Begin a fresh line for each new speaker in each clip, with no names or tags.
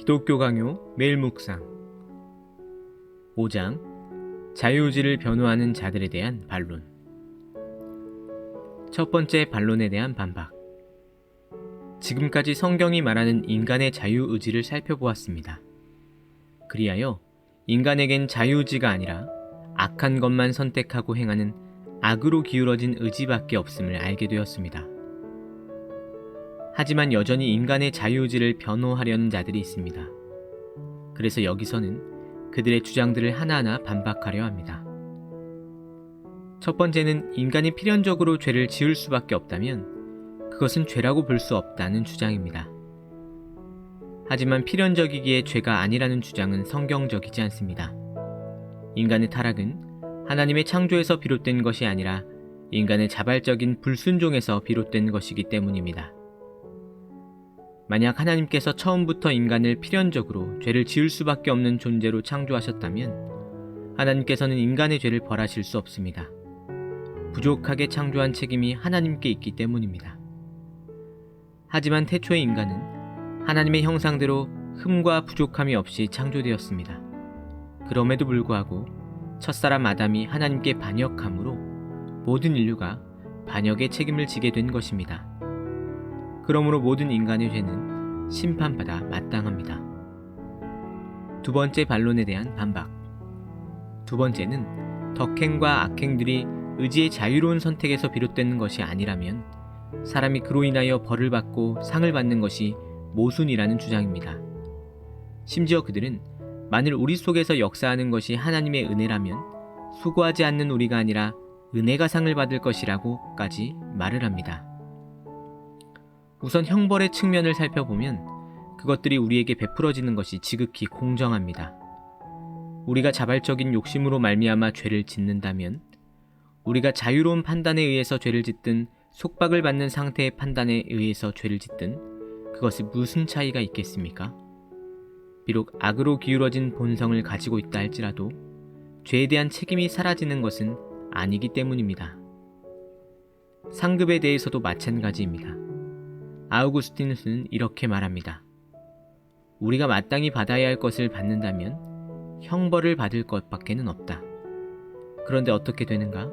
기독교 강요 매일 묵상 5장 자유의지를 변호하는 자들에 대한 반론. 첫 번째 반론에 대한 반박. 지금까지 성경이 말하는 인간의 자유의지를 살펴보았습니다. 그리하여 인간에겐 자유의지가 아니라 악한 것만 선택하고 행하는 악으로 기울어진 의지밖에 없음을 알게 되었습니다. 하지만 여전히 인간의 자유의지를 변호하려는 자들이 있습니다. 그래서 여기서는 그들의 주장들을 하나하나 반박하려 합니다. 첫 번째는 인간이 필연적으로 죄를 지을 수밖에 없다면 그것은 죄라고 볼 수 없다는 주장입니다. 하지만 필연적이기에 죄가 아니라는 주장은 성경적이지 않습니다. 인간의 타락은 하나님의 창조에서 비롯된 것이 아니라 인간의 자발적인 불순종에서 비롯된 것이기 때문입니다. 만약 하나님께서 처음부터 인간을 필연적으로 죄를 지을 수밖에 없는 존재로 창조하셨다면 하나님께서는 인간의 죄를 벌하실 수 없습니다. 부족하게 창조한 책임이 하나님께 있기 때문입니다. 하지만 태초의 인간은 하나님의 형상대로 흠과 부족함이 없이 창조되었습니다. 그럼에도 불구하고 첫사람 아담이 하나님께 반역함으로 모든 인류가 반역의 책임을 지게 된 것입니다. 그러므로 모든 인간의 죄는 심판받아 마땅합니다. 두 번째 반론에 대한 반박. 두 번째는 덕행과 악행들이 의지의 자유로운 선택에서 비롯되는 것이 아니라면 사람이 그로 인하여 벌을 받고 상을 받는 것이 모순이라는 주장입니다. 심지어 그들은 만일 우리 속에서 역사하는 것이 하나님의 은혜라면 수고하지 않는 우리가 아니라 은혜가 상을 받을 것이라고까지 말을 합니다. 우선 형벌의 측면을 살펴보면 그것들이 우리에게 베풀어지는 것이 지극히 공정합니다. 우리가 자발적인 욕심으로 말미암아 죄를 짓는다면 우리가 자유로운 판단에 의해서 죄를 짓든 속박을 받는 상태의 판단에 의해서 죄를 짓든 그것이 무슨 차이가 있겠습니까? 비록 악으로 기울어진 본성을 가지고 있다 할지라도 죄에 대한 책임이 사라지는 것은 아니기 때문입니다. 상급에 대해서도 마찬가지입니다. 아우구스티누스는 이렇게 말합니다. 우리가 마땅히 받아야 할 것을 받는다면 형벌을 받을 것밖에는 없다. 그런데 어떻게 되는가?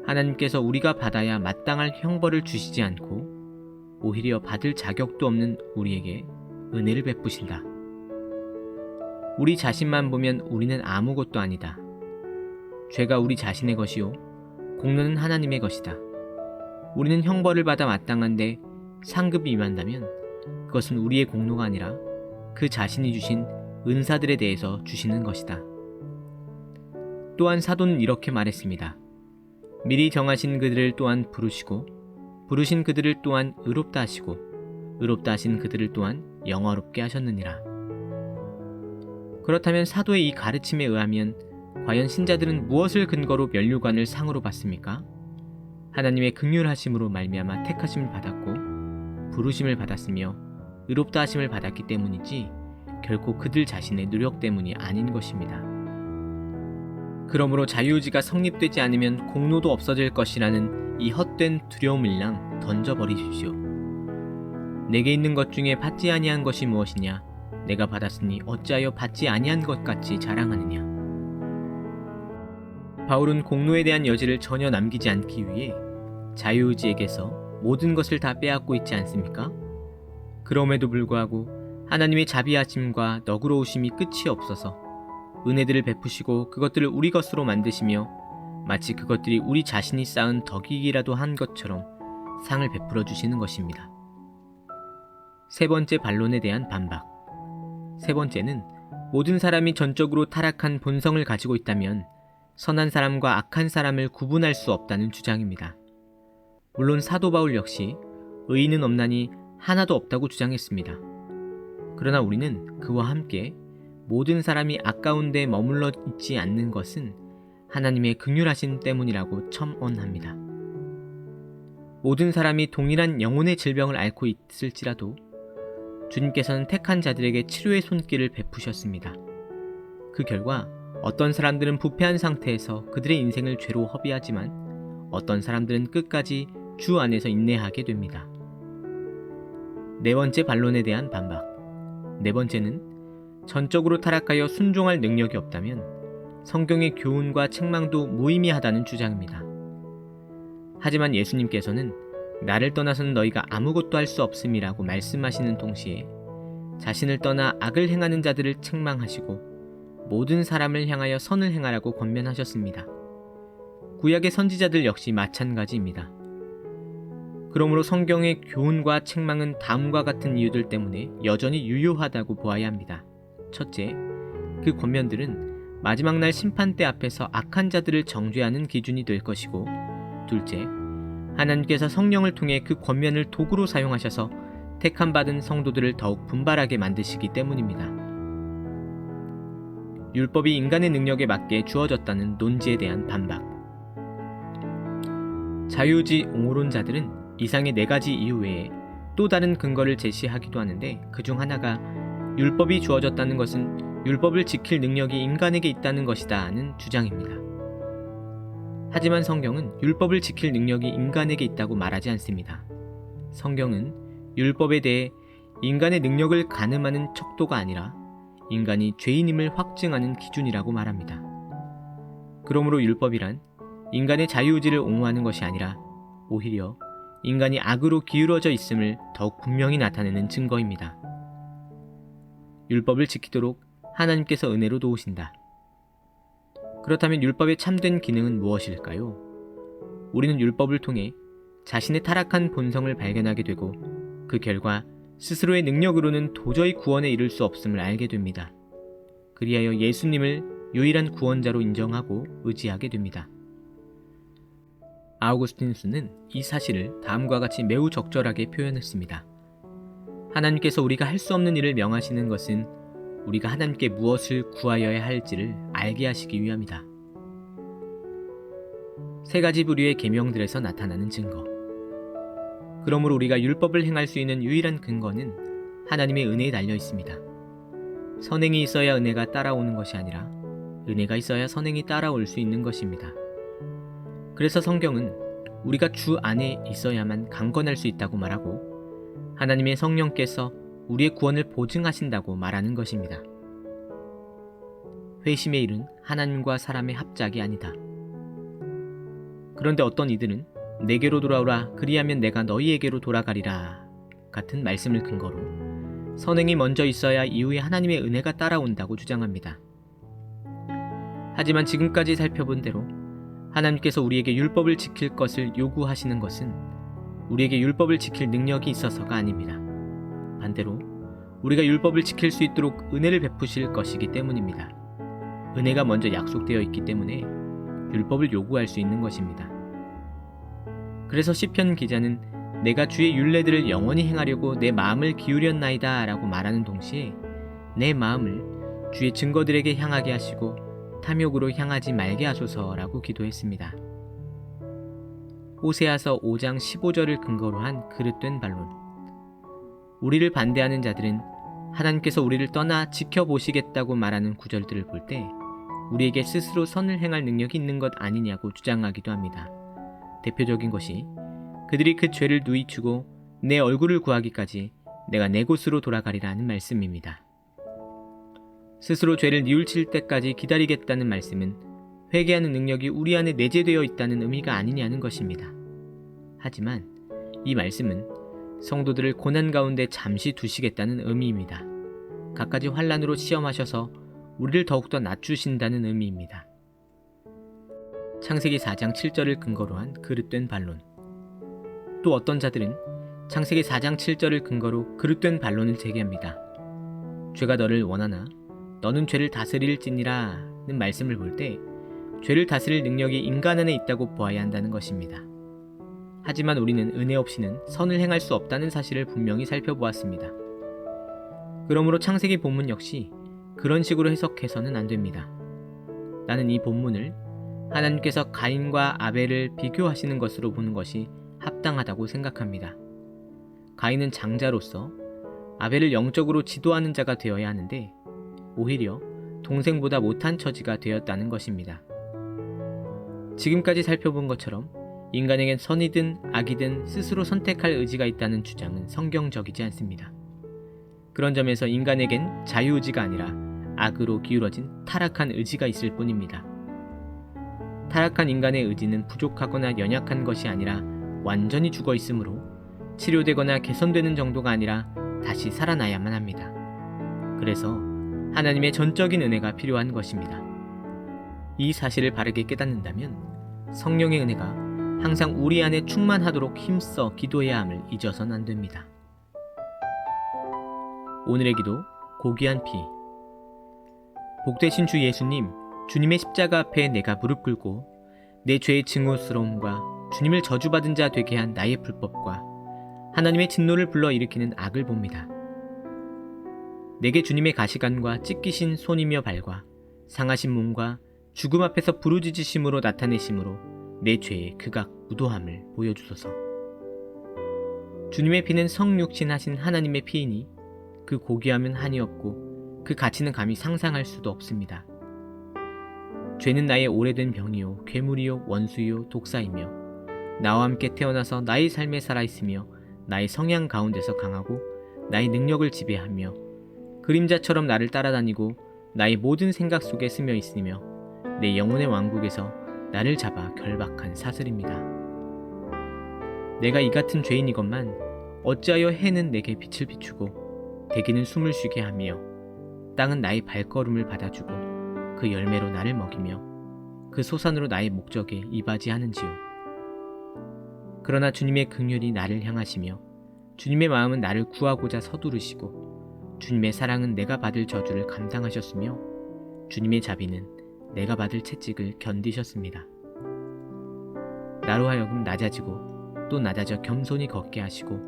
하나님께서 우리가 받아야 마땅할 형벌을 주시지 않고 오히려 받을 자격도 없는 우리에게 은혜를 베푸신다. 우리 자신만 보면 우리는 아무것도 아니다. 죄가 우리 자신의 것이요 공로는 하나님의 것이다. 우리는 형벌을 받아 마땅한데 상급이 임한다면 그것은 우리의 공로가 아니라 그 자신이 주신 은사들에 대해서 주시는 것이다. 또한 사도는 이렇게 말했습니다. 미리 정하신 그들을 또한 부르시고 부르신 그들을 또한 의롭다 하시고 의롭다 하신 그들을 또한 영화롭게 하셨느니라. 그렇다면 사도의 이 가르침에 의하면 과연 신자들은 무엇을 근거로 면류관을 상으로 받습니까? 하나님의 긍휼하심으로 말미암아 택하심을 받았고 부르심을 받았으며 의롭다 하심을 받았기 때문이지 결코 그들 자신의 노력 때문이 아닌 것입니다. 그러므로 자유의지가 성립되지 않으면 공로도 없어질 것이라는 이 헛된 두려움일랑 던져버리십시오. 내게 있는 것 중에 받지 아니한 것이 무엇이냐? 내가 받았으니 어찌하여 받지 아니한 것 같이 자랑하느냐? 바울은 공로에 대한 여지를 전혀 남기지 않기 위해 자유의지에게서 모든 것을 다 빼앗고 있지 않습니까? 그럼에도 불구하고 하나님의 자비하심과 너그러우심이 끝이 없어서 은혜들을 베푸시고 그것들을 우리 것으로 만드시며 마치 그것들이 우리 자신이 쌓은 덕이기라도 한 것처럼 상을 베풀어 주시는 것입니다. 세 번째 반론에 대한 반박. 세 번째는 모든 사람이 전적으로 타락한 본성을 가지고 있다면 선한 사람과 악한 사람을 구분할 수 없다는 주장입니다. 물론 사도 바울 역시 의인은 없나니 하나도 없다고 주장했습니다. 그러나 우리는 그와 함께 모든 사람이 악가운데 머물러 있지 않는 것은 하나님의 긍휼하심 때문이라고 첨언합니다. 모든 사람이 동일한 영혼의 질병을 앓고 있을지라도 주님께서는 택한 자들에게 치료의 손길을 베푸셨습니다. 그 결과 어떤 사람들은 부패한 상태에서 그들의 인생을 죄로 허비하지만 어떤 사람들은 끝까지 주 안에서 인내하게 됩니다. 네 번째 반론에 대한 반박. 네 번째는 전적으로 타락하여 순종할 능력이 없다면 성경의 교훈과 책망도 무의미하다는 주장입니다. 하지만 예수님께서는 나를 떠나서는 너희가 아무것도 할 수 없음이라고 말씀하시는 동시에 자신을 떠나 악을 행하는 자들을 책망하시고 모든 사람을 향하여 선을 행하라고 권면하셨습니다. 구약의 선지자들 역시 마찬가지입니다. 그러므로 성경의 교훈과 책망은 다음과 같은 이유들 때문에 여전히 유효하다고 보아야 합니다. 첫째, 그 권면들은 마지막 날 심판대 앞에서 악한 자들을 정죄하는 기준이 될 것이고, 둘째, 하나님께서 성령을 통해 그 권면을 도구로 사용하셔서 택함 받은 성도들을 더욱 분발하게 만드시기 때문입니다. 율법이 인간의 능력에 맞게 주어졌다는 논지에 대한 반박. 자유주의 옹호론자들은 이상의 4가지 이유 외에 또 다른 근거를 제시하기도 하는데, 그 중 하나가 율법이 주어졌다는 것은 율법을 지킬 능력이 인간에게 있다는 것이다는 주장입니다. 하지만 성경은 율법을 지킬 능력이 인간에게 있다고 말하지 않습니다. 성경은 율법에 대해 인간의 능력을 가늠하는 척도가 아니라 인간이 죄인임을 확증하는 기준이라고 말합니다. 그러므로 율법이란 인간의 자유의지를 옹호하는 것이 아니라 오히려 인간이 악으로 기울어져 있음을 더욱 분명히 나타내는 증거입니다. 율법을 지키도록 하나님께서 은혜로 도우신다. 그렇다면 율법의 참된 기능은 무엇일까요? 우리는 율법을 통해 자신의 타락한 본성을 발견하게 되고 그 결과 스스로의 능력으로는 도저히 구원에 이를 수 없음을 알게 됩니다. 그리하여 예수님을 유일한 구원자로 인정하고 의지하게 됩니다. 아우구스티누스는 이 사실을 다음과 같이 매우 적절하게 표현했습니다. 하나님께서 우리가 할 수 없는 일을 명하시는 것은 우리가 하나님께 무엇을 구하여야 할지를 알게 하시기 위함이다. 3가지 부류의 계명들에서 나타나는 증거. 그러므로 우리가 율법을 행할 수 있는 유일한 근거는 하나님의 은혜에 달려 있습니다. 선행이 있어야 은혜가 따라오는 것이 아니라 은혜가 있어야 선행이 따라올 수 있는 것입니다. 그래서 성경은 우리가 주 안에 있어야만 강건할 수 있다고 말하고 하나님의 성령께서 우리의 구원을 보증하신다고 말하는 것입니다. 회심의 일은 하나님과 사람의 합작이 아니다. 그런데 어떤 이들은 내게로 돌아오라 그리하면 내가 너희에게로 돌아가리라 같은 말씀을 근거로 선행이 먼저 있어야 이후에 하나님의 은혜가 따라온다고 주장합니다. 하지만 지금까지 살펴본 대로 하나님께서 우리에게 율법을 지킬 것을 요구하시는 것은 우리에게 율법을 지킬 능력이 있어서가 아닙니다. 반대로 우리가 율법을 지킬 수 있도록 은혜를 베푸실 것이기 때문입니다. 은혜가 먼저 약속되어 있기 때문에 율법을 요구할 수 있는 것입니다. 그래서 시편 기자는 내가 주의 율례들을 영원히 행하려고 내 마음을 기울였나이다 라고 말하는 동시에 내 마음을 주의 증거들에게 향하게 하시고 탐욕으로 향하지 말게 하소서라고 기도했습니다. 호세아서 5장 15절을 근거로 한 그릇된 반론. 우리를 반대하는 자들은 하나님께서 우리를 떠나 지켜보시겠다고 말하는 구절들을 볼 때 우리에게 스스로 선을 행할 능력이 있는 것 아니냐고 주장하기도 합니다. 대표적인 것이 그들이 그 죄를 누이치고 내 얼굴을 구하기까지 내가 내 곳으로 돌아가리라는 말씀입니다. 스스로 죄를 뉘우칠 때까지 기다리겠다는 말씀은 회개하는 능력이 우리 안에 내재되어 있다는 의미가 아니냐는 것입니다. 하지만 이 말씀은 성도들을 고난 가운데 잠시 두시겠다는 의미입니다. 갖가지 환난으로 시험하셔서 우리를 더욱더 낮추신다는 의미입니다. 창세기 4장 7절을 근거로 한 그릇된 반론. 또 어떤 자들은 창세기 4장 7절을 근거로 그릇된 반론을 제기합니다. 죄가 너를 원하나 너는 죄를 다스릴지니라는 말씀을 볼 때 죄를 다스릴 능력이 인간 안에 있다고 보아야 한다는 것입니다. 하지만 우리는 은혜 없이는 선을 행할 수 없다는 사실을 분명히 살펴보았습니다. 그러므로 창세기 본문 역시 그런 식으로 해석해서는 안 됩니다. 나는 이 본문을 하나님께서 가인과 아벨을 비교하시는 것으로 보는 것이 합당하다고 생각합니다. 가인은 장자로서 아벨을 영적으로 지도하는 자가 되어야 하는데 오히려 동생보다 못한 처지가 되었다는 것입니다. 지금까지 살펴본 것처럼 인간에겐 선이든 악이든 스스로 선택할 의지가 있다는 주장은 성경적이지 않습니다. 그런 점에서 인간에겐 자유의지가 아니라 악으로 기울어진 타락한 의지가 있을 뿐입니다. 타락한 인간의 의지는 부족하거나 연약한 것이 아니라 완전히 죽어 있으므로 치료되거나 개선되는 정도가 아니라 다시 살아나야만 합니다. 그래서 하나님의 전적인 은혜가 필요한 것입니다. 이 사실을 바르게 깨닫는다면 성령의 은혜가 항상 우리 안에 충만하도록 힘써 기도해야 함을 잊어서는 안 됩니다. 오늘의 기도, 고귀한 피. 복되신 주 예수님, 주님의 십자가 앞에 내가 무릎 꿇고 내 죄의 증오스러움과 주님을 저주받은 자 되게 한 나의 불법과 하나님의 진노를 불러일으키는 악을 봅니다. 내게 주님의 가시관과 찢기신 손이며 발과 상하신 몸과 죽음 앞에서 부르짖으심으로 나타내심으로 내 죄의 극악 무도함을 보여주소서. 주님의 피는 성육신하신 하나님의 피이니 그 고귀함은 한이 없고 그 가치는 감히 상상할 수도 없습니다. 죄는 나의 오래된 병이요 괴물이요 원수요 독사이며 나와 함께 태어나서 나의 삶에 살아있으며 나의 성향 가운데서 강하고 나의 능력을 지배하며 그림자처럼 나를 따라다니고 나의 모든 생각 속에 스며 있으며 내 영혼의 왕국에서 나를 잡아 결박한 사슬입니다. 내가 이 같은 죄인이건만 어찌하여 해는 내게 빛을 비추고 대기는 숨을 쉬게 하며 땅은 나의 발걸음을 받아주고 그 열매로 나를 먹이며 그 소산으로 나의 목적에 이바지하는지요. 그러나 주님의 긍휼이 나를 향하시며 주님의 마음은 나를 구하고자 서두르시고 주님의 사랑은 내가 받을 저주를 감당하셨으며 주님의 자비는 내가 받을 채찍을 견디셨습니다. 나로 하여금 낮아지고 또 낮아져 겸손히 걷게 하시고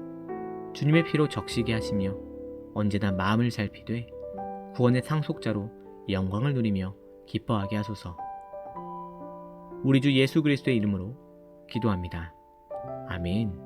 주님의 피로 적시게 하시며 언제나 마음을 살피되 구원의 상속자로 영광을 누리며 기뻐하게 하소서. 우리 주 예수 그리스도의 이름으로 기도합니다. 아멘.